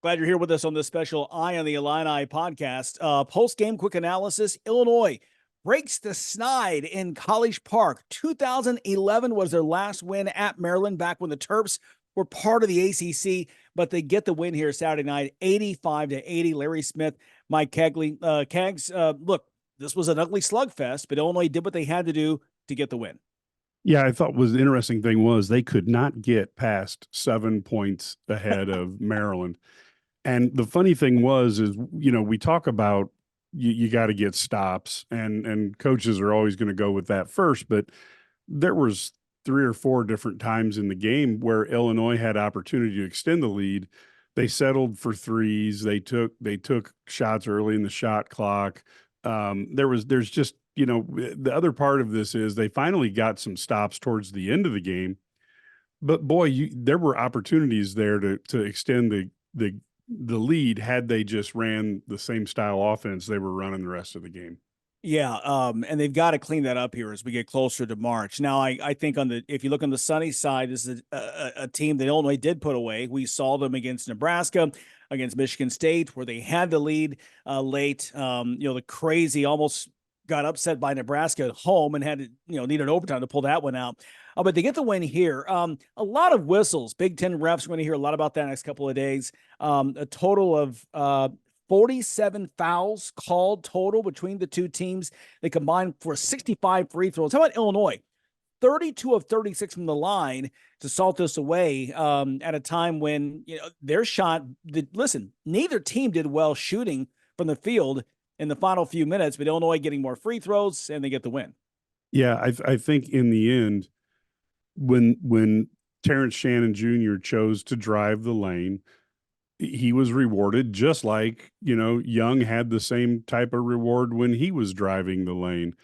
Glad you're here with us on this special Eye on the Illini podcast. Post-game quick analysis. Illinois breaks the snide in College Park. 2011 was their last win at Maryland back when the Terps were part of the ACC, but they get the win here Saturday night, 85-80. Larry Smith, Mike Kegley. Kegs, look, this was an ugly slugfest, but Illinois did what they had to do to get the win. Yeah, I thought was the interesting thing was they could not get past 7 points ahead of Maryland. And the funny thing is, we talk about you got to get stops and coaches are always going to go with that first, but there was 3 or 4 different times in the game where Illinois had opportunity to extend the lead. They settled for threes. They took shots early in the shot clock. There's just, the other part of this is they finally got some stops towards the end of the game, but boy, there were opportunities there to extend the lead had they just ran the same style offense they were running the rest of the game. Yeah, and they've got to clean that up here as we get closer to March. Now, I think if you look on the sunny side, this is a team that Illinois did put away. We saw them against Nebraska, against Michigan State, where they had the lead late. The crazy almost got upset by Nebraska at home and had to, needed overtime to pull that one out. But they get the win here. A lot of whistles. Big Ten refs. We're going to hear a lot about that next couple of days. A total of 47 fouls called total between the two teams. They combined for 65 free throws. How about Illinois? 32 of 36 from the line to salt this away at a time when their shot. Listen, neither team did well shooting from the field in the final few minutes, but Illinois getting more free throws and they get the win. Yeah, I think in the end, when Terrence Shannon Jr. chose to drive the lane, he was rewarded just like, Young had the same type of reward when he was driving the lane.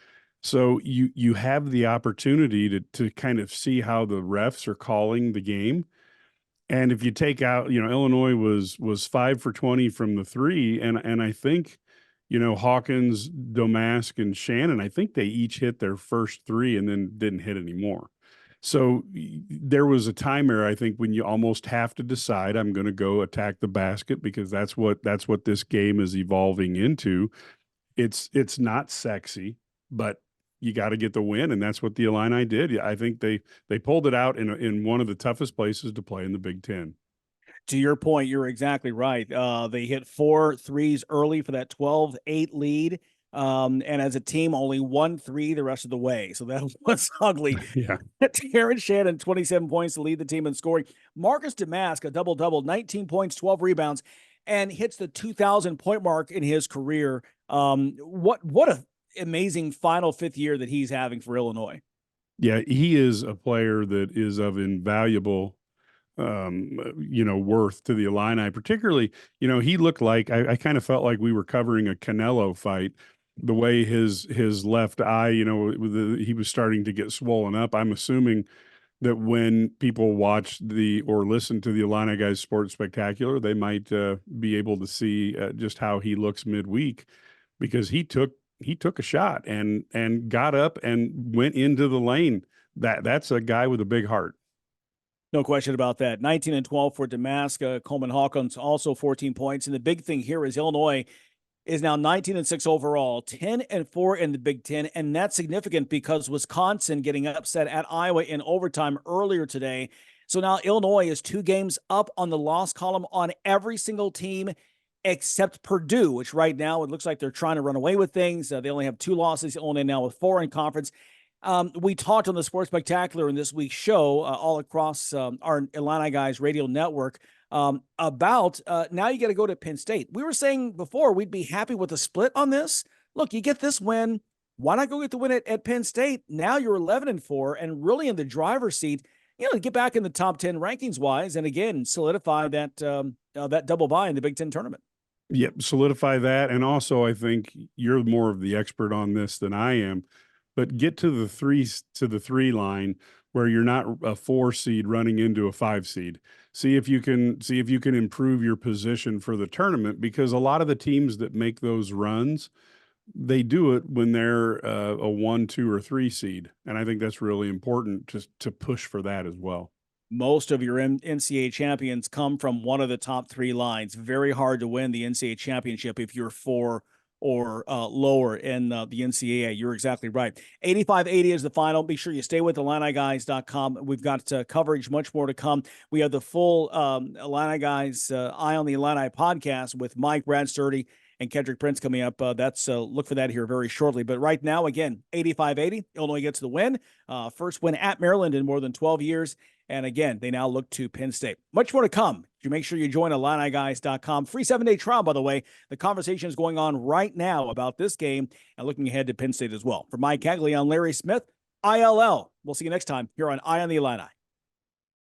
So you have the opportunity to kind of see how the refs are calling the game. And if you take out, Illinois was 5 for 20 from the three. And I think, Hawkins, Domask, and Shannon, I think they each hit their first three and then didn't hit any more. So there was a time there, I think, when you almost have to decide, I'm going to go attack the basket because that's what this game is evolving into. It's not sexy, but you got to get the win, and that's what the Illini did. I think they pulled it out in one of the toughest places to play in the Big Ten. To your point, you're exactly right. They hit 4 threes early for that 12-8 lead. And as a team, only 1 3 the rest of the way. So that was ugly. Yeah. Terrence Shannon, 27 points to lead the team in scoring. Marcus Domask, a double-double, 19 points, 12 rebounds, and hits the 2,000-point mark in his career. What an amazing final fifth year that he's having for Illinois. Yeah, he is a player that is of invaluable worth to the Illini, particularly, he looked like, I kind of felt like we were covering a Canelo fight, the way his left eye, he was starting to get swollen up. I'm assuming that when people watch or listen to the Illini Guys Sports Spectacular, they might be able to see just how he looks midweek, because he took a shot and got up and went into the lane. That's a guy with a big heart. No question about that. 19 and 12 for Domask. Coleman Hawkins also 14 points. And the big thing here is Illinois is now 19 and 6 overall, 10 and 4 in the Big Ten. And that's significant because Wisconsin getting upset at Iowa in overtime earlier today. So now Illinois is 2 games up on the loss column on every single team except Purdue, which right now it looks like they're trying to run away with things. They only have 2 losses, Illinois now with 4 in conference. We talked on the Sports Spectacular in this week's show all across our Illini Guys radio network about now you got to go to Penn State. We were saying before we'd be happy with a split on this. Look, you get this win. Why not go get the win at Penn State? Now you're 11 and 4 and really in the driver's seat, to get back in the top 10 rankings wise. And again, solidify that double bye in the Big Ten tournament. Yep. Solidify that. And also I think you're more of the expert on this than I am. But get to the 3 line where you're not a 4 seed running into a 5 seed. See if you can improve your position for the tournament, because a lot of the teams that make those runs, they do it when they're a 1, 2, or 3 seed. And I think that's really important to push for that as well. most of your NCAA champions come from one of the top three lines. Very hard to win the NCAA championship if you're 4 or lower in the NCAA. You're exactly right. 85-80 is the final. Be sure you stay with IlliniGuys.com. We've got coverage, much more to come. We have the full Illini Guys Eye on the Illini podcast with Mike, Brad Sturdy, and Kendrick Prince coming up. That's look for that here very shortly. But right now, again, 85-80. Illinois gets the win. First win at Maryland in more than 12 years. And again, they now look to Penn State. Much more to come. You make sure you join IlliniGuys.com. Free 7-day trial, by the way. The conversation is going on right now about this game and looking ahead to Penn State as well. For Mike Cagley, on Larry Smith, ILL. We'll see you next time here on Eye on the Illini.